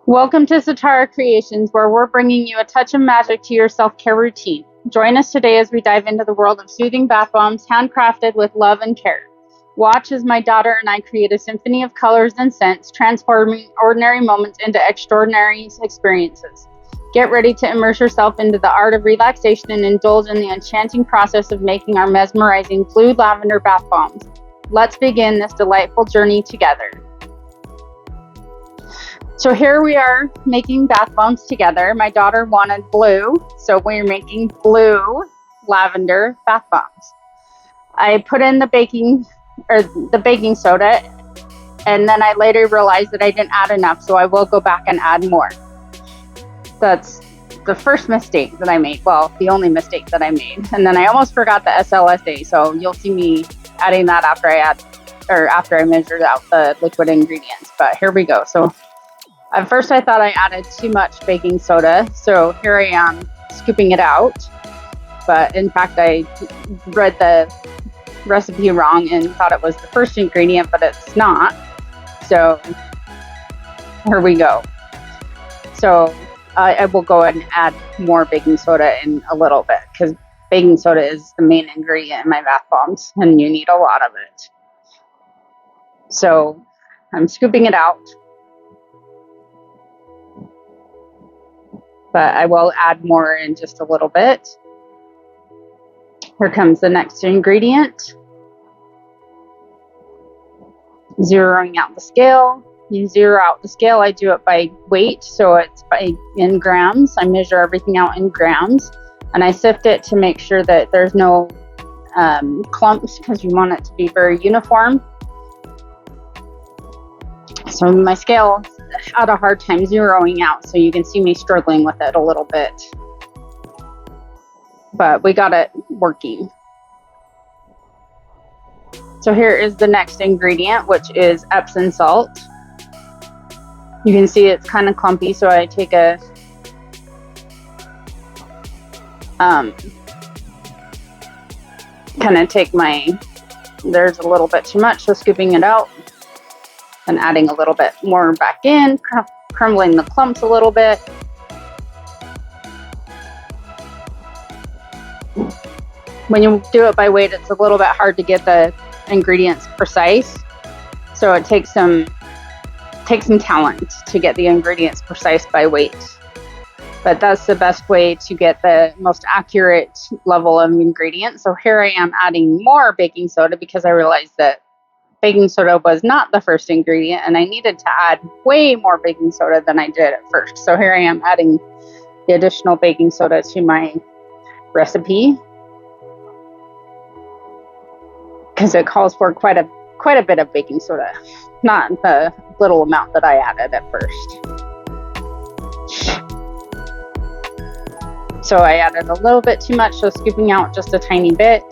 Welcome to Satara Creations, where we're bringing you a touch of magic to your self-care routine. Join us today as we dive into the world of soothing bath bombs, handcrafted with love and care. Watch as my daughter and I create a symphony of colors and scents, transforming ordinary moments into extraordinary experiences. Get ready to immerse yourself into the art of relaxation and indulge in the enchanting process of making our mesmerizing blue lavender bath bombs. Let's begin this delightful journey together. So here we are making bath bombs together. My daughter wanted blue, so we're making blue lavender bath bombs. I put in the baking soda, and then I later realized that I didn't add enough, so I will go back and add more. That's the first mistake that I made. Well, the only mistake that I made. And then I almost forgot the SLSA, so you'll see me adding that after I measured out the liquid ingredients. But here we go. So at first I thought I added too much baking soda, so here I am scooping it out. But in fact, I read the recipe wrong and thought it was the first ingredient, but it's not. So here we go. So I will go ahead and add more baking soda in a little bit, because baking soda is the main ingredient in my bath bombs, and you need a lot of it. So I'm scooping it out. But I will add more in just a little bit. Here comes the next ingredient. Zeroing out the scale. You zero out the scale. I do it by weight, so it's in grams. I measure everything out in grams, and I sift it to make sure that there's no clumps, because you want it to be very uniform. So my scale had a hard time zeroing out, so you can see me struggling with it a little bit. But we got it working. So here is the next ingredient, which is Epsom salt. You can see it's kind of clumpy, so I take a there's a little bit too much, so scooping it out and adding a little bit more back in, crumbling the clumps a little bit. When you do it by weight, it's a little bit hard to get the ingredients precise, so it takes some talent to get the ingredients precise by weight. But that's the best way to get the most accurate level of ingredients. So here I am adding more baking soda, because I realized that baking soda was not the first ingredient, and I needed to add way more baking soda than I did at first. So here I am adding the additional baking soda to my recipe, because it calls for quite a bit of baking soda, not the little amount that I added at first. So I added a little bit too much, so scooping out just a tiny bit,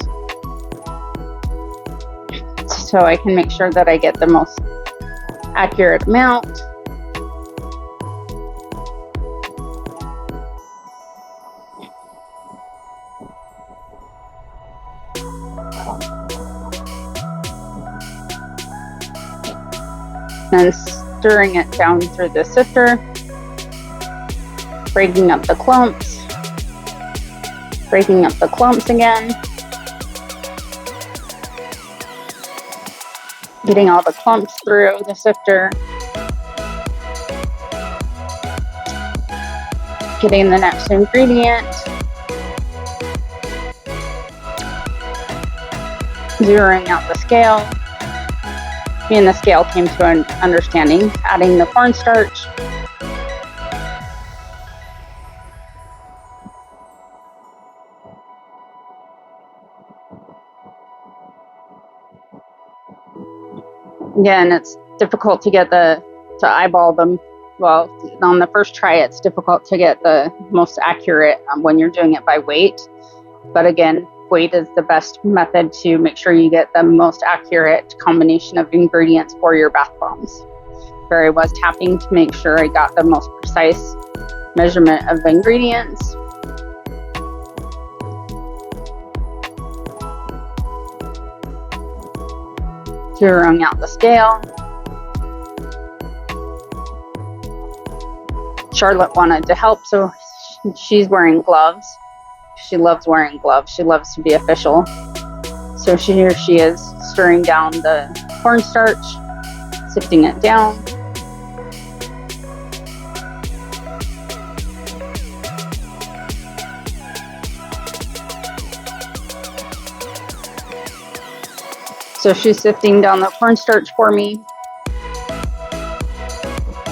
so I can make sure that I get the most accurate amount. And stirring it down through the sifter, breaking up the clumps again, getting all the clumps through the sifter, getting the next ingredient, zeroing out the scale. Me and the scale came to an understanding, adding the cornstarch, again, it's difficult to eyeball them. Well, on the first try, it's difficult to get the most accurate when you're doing it by weight. But again, weight is the best method to make sure you get the most accurate combination of ingredients for your bath bombs. Here I was tapping to make sure I got the most precise measurement of ingredients. Zeroing out the scale. Charlotte wanted to help, so she's wearing gloves. She loves wearing gloves. She loves to be official. So here she is stirring down the cornstarch, sifting it down. So she's sifting down the cornstarch for me.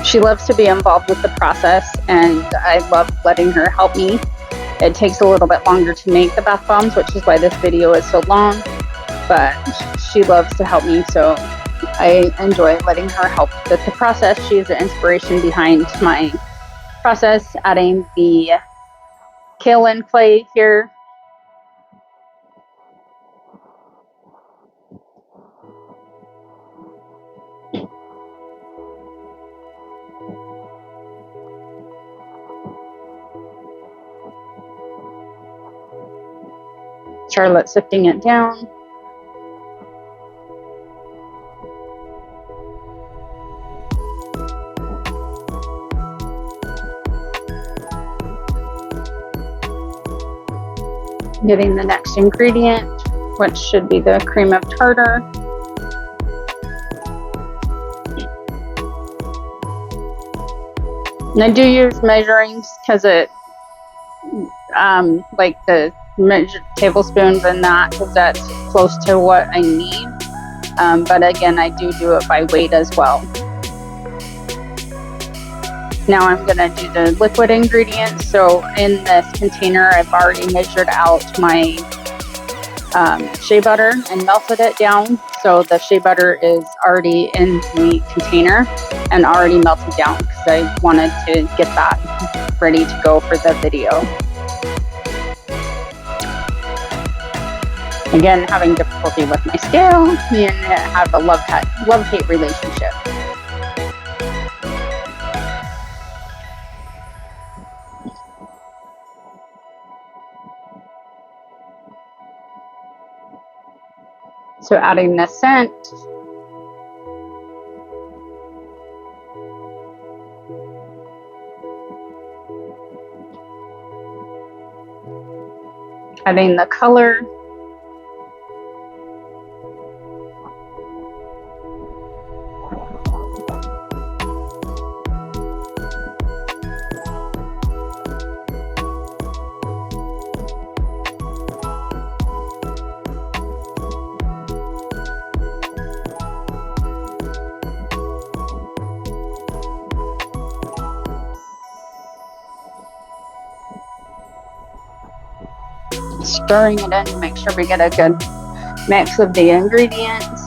She loves to be involved with the process, and I love letting her help me. It takes a little bit longer to make the bath bombs, which is why this video is so long, but she loves to help me, so I enjoy letting her help with the process. She is the inspiration behind my process, adding the kaolin clay here. Charlotte sifting it down. Getting the next ingredient, which should be the cream of tartar. And I do use measurings because it, like the measured tablespoons and that, because that's close to what I need. But again, I do it by weight as well. Now I'm gonna do the liquid ingredients. So in this container, I've already measured out my shea butter and melted it down. So the shea butter is already in the container and already melted down because I wanted to get that ready to go for the video. Again, having difficulty with my scale and have a love-hate relationship. So adding the scent. Adding the color. Stirring it in to make sure we get a good mix of the ingredients.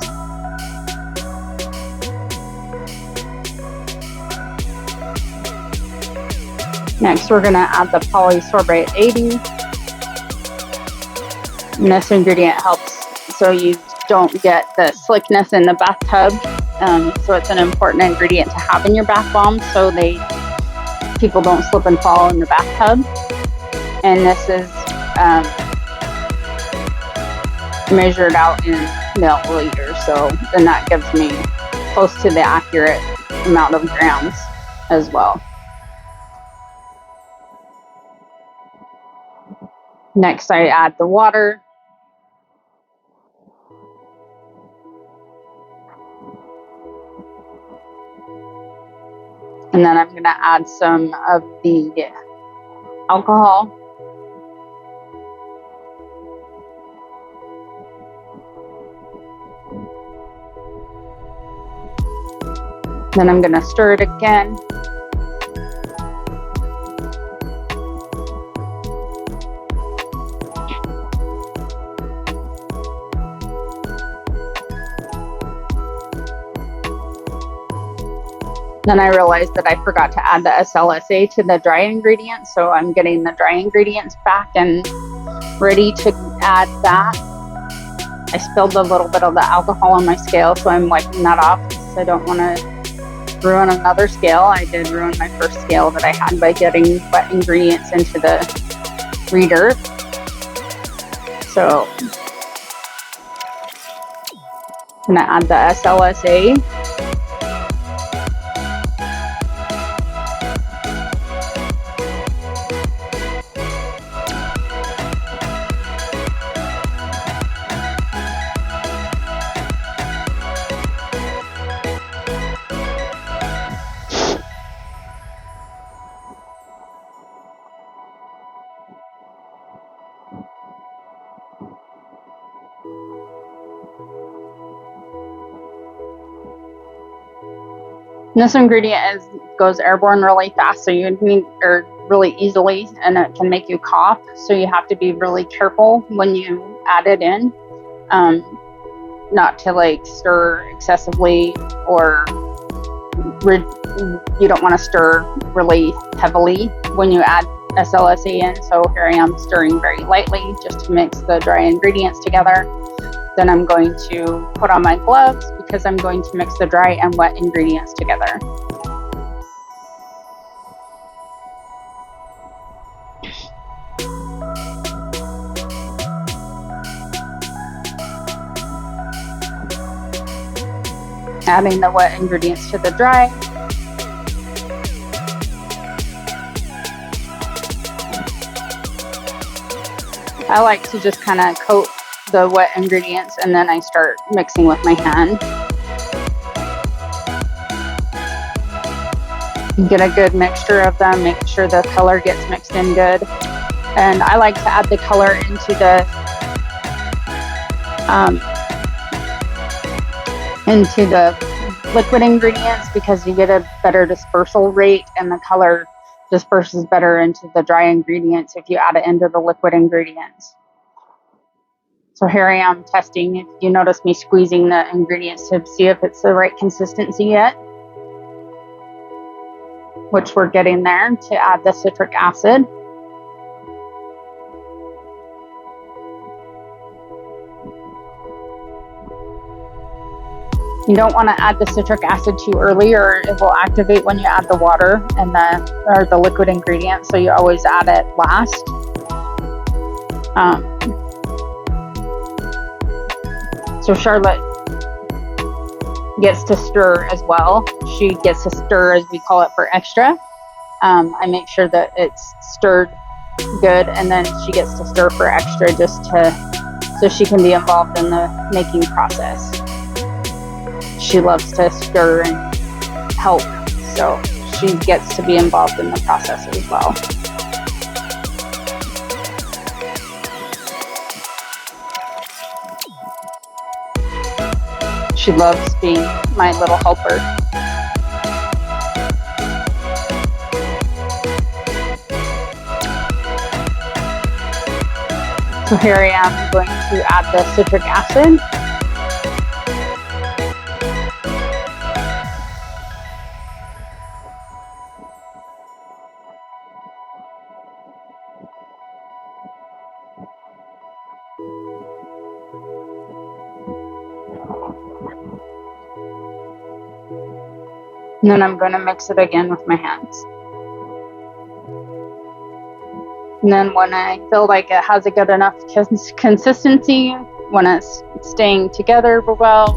Next, we're going to add the polysorbate 80. And this ingredient helps so you don't get the slickness in the bathtub. So it's an important ingredient to have in your bath bombs so people don't slip and fall in the bathtub. And this is measured out in milliliters, so then that gives me close to the accurate amount of grams as well. Next, I add the water. And then I'm going to add some of the alcohol. Then I'm going to stir it again. Then I realized that I forgot to add the SLSA to the dry ingredients, so I'm getting the dry ingredients back and ready to add that. I spilled a little bit of the alcohol on my scale, so I'm wiping that off because I don't want to ruin another scale. I did ruin my first scale that I had by getting wet ingredients into the reader. So I'm going to add the SLSA. And this ingredient goes airborne really fast, so you need, or really easily, and it can make you cough. So you have to be really careful when you add it in, not to like stir excessively, or you don't want to stir really heavily when you add SLSA in. So here I am stirring very lightly just to mix the dry ingredients together. Then I'm going to put on my gloves because I'm going to mix the dry and wet ingredients together. Adding the wet ingredients to the dry. I like to just kind of coat the wet ingredients and then I start mixing with my hand. Get a good mixture of them, make sure the color gets mixed in good. And I like to add the color into the liquid ingredients because you get a better dispersal rate and the color disperses better into the dry ingredients if you add it into the liquid ingredients. So here I am testing. If you notice me squeezing the ingredients to see if it's the right consistency yet, which we're getting there to add the citric acid. You don't want to add the citric acid too early or it will activate when you add the water and the liquid ingredient. So you always add it last. So Charlotte gets to stir as well. She gets to stir, as we call it, for extra. I make sure that it's stirred good, and then she gets to stir for extra so she can be involved in the making process. She loves to stir and help, so she gets to be involved in the process as well. She loves being my little helper. So here I am going to add the citric acid. And then I'm going to mix it again with my hands. And then when I feel like it has a good enough consistency, when it's staying together well,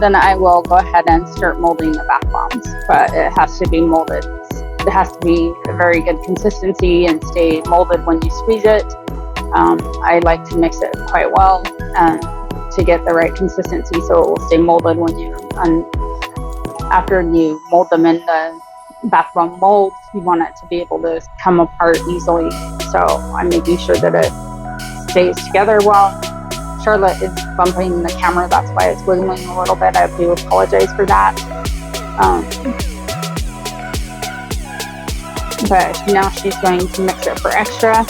then I will go ahead and start molding the bath bombs. But it has to be molded. It has to be a very good consistency and stay molded when you squeeze it. I like to mix it quite well to get the right consistency so it will stay molded when after you mold them in the bath bomb mold. You want it to be able to come apart easily. So I'm making sure that it stays together well. Charlotte is bumping the camera, that's why it's wiggling a little bit. I do apologize for that. But now she's going to mix it for extra.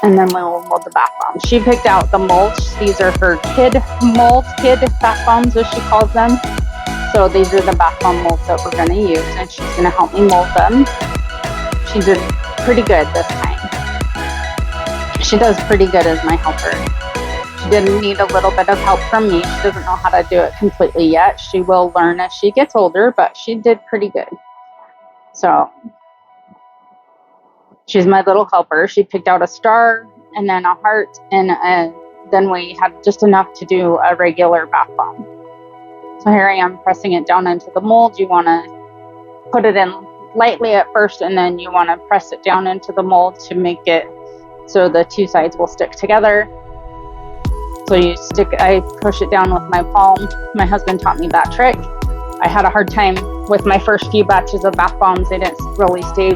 And then we will mold the bath bombs. She picked out the molds. These are her kid bath bombs, as she calls them. So these are the bath bomb molds that we're going to use, and she's going to help me mold them. She did pretty good this time. She does pretty good as my helper. She didn't need a little bit of help from me. She doesn't know how to do it completely yet. She will learn as she gets older, but she did pretty good. So she's my little helper. She picked out a star and then a heart, and then we had just enough to do a regular bath bomb. So here I am pressing it down into the mold. You want to put it in lightly at first, and then you want to press it down into the mold to make it so the two sides will stick together. So I push it down with my palm. My husband taught me that trick. I had a hard time with my first few batches of bath bombs. They didn't really stay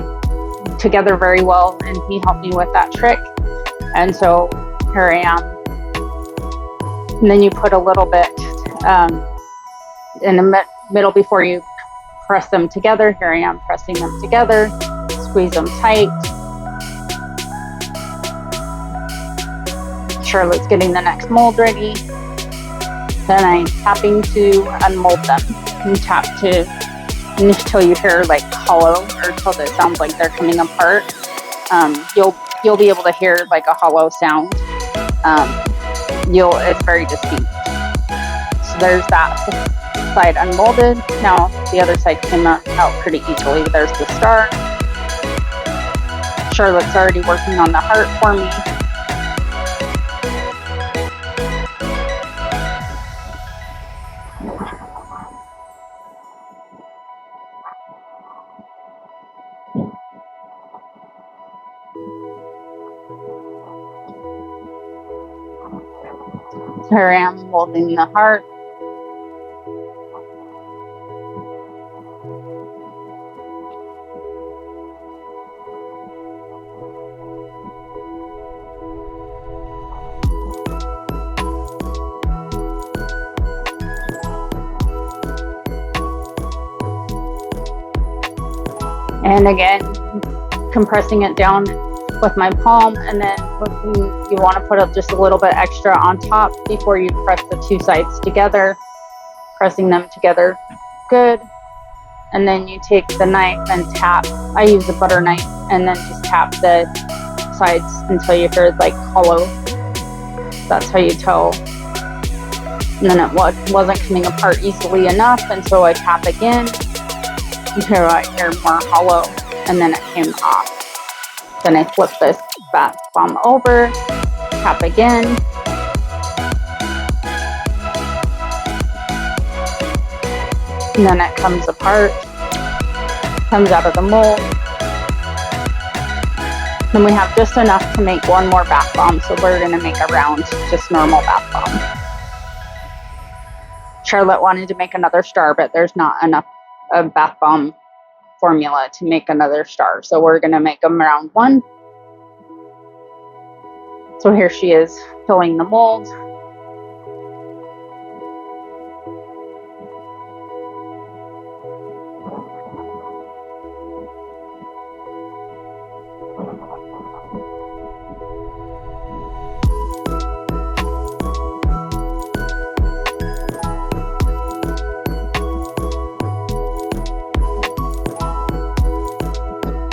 together very well, and he helped me with that trick. And so here I am. And then you put a little bit, in the middle before you press them together. Here I am pressing them together, squeeze them tight. Charlotte's getting the next mold ready. Then I'm tapping to unmold them. You tap until you hear like hollow, or until it sounds like they're coming apart. You'll be able to hear like a hollow sound. It's very distinct. So there's that side unmolded. Now the other side came out pretty easily. There's the star. Charlotte's already working on the heart for me. Here I am molding the heart. And again, compressing it down with my palm, and then you want to put up just a little bit extra on top before you press the two sides together, pressing them together good. And then you take the knife and tap. I use a butter knife, and then just tap the sides until you hear like hollow. That's how you tell. And then it wasn't coming apart easily enough, and so I tap again until I hear more hollow, and then it came off. Then I flip this bath bomb over, tap again. And then it comes apart, comes out of the mold. Then we have just enough to make one more bath bomb, so we're gonna make a round, just normal bath bomb. Charlotte wanted to make another star, but there's not enough of bath bomb formula to make another star, so we're gonna make them round one. So here she is filling the mold.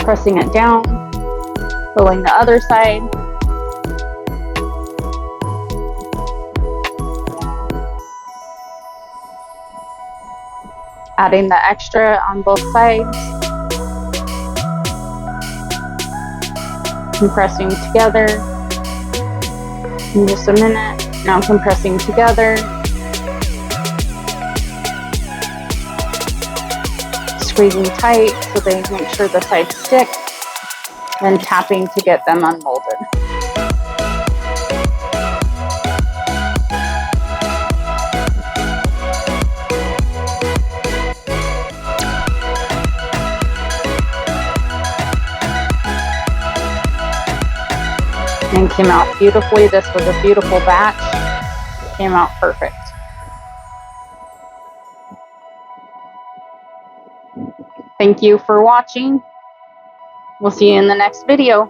Pressing it down, filling the other side. Adding the extra on both sides. Compressing together. In just a minute. Now compressing together. Squeezing tight so they make sure the sides stick. Then tapping to get them unmolded. And came out beautifully. This was a beautiful batch. Came out perfect. Thank you for watching. We'll see you in the next video.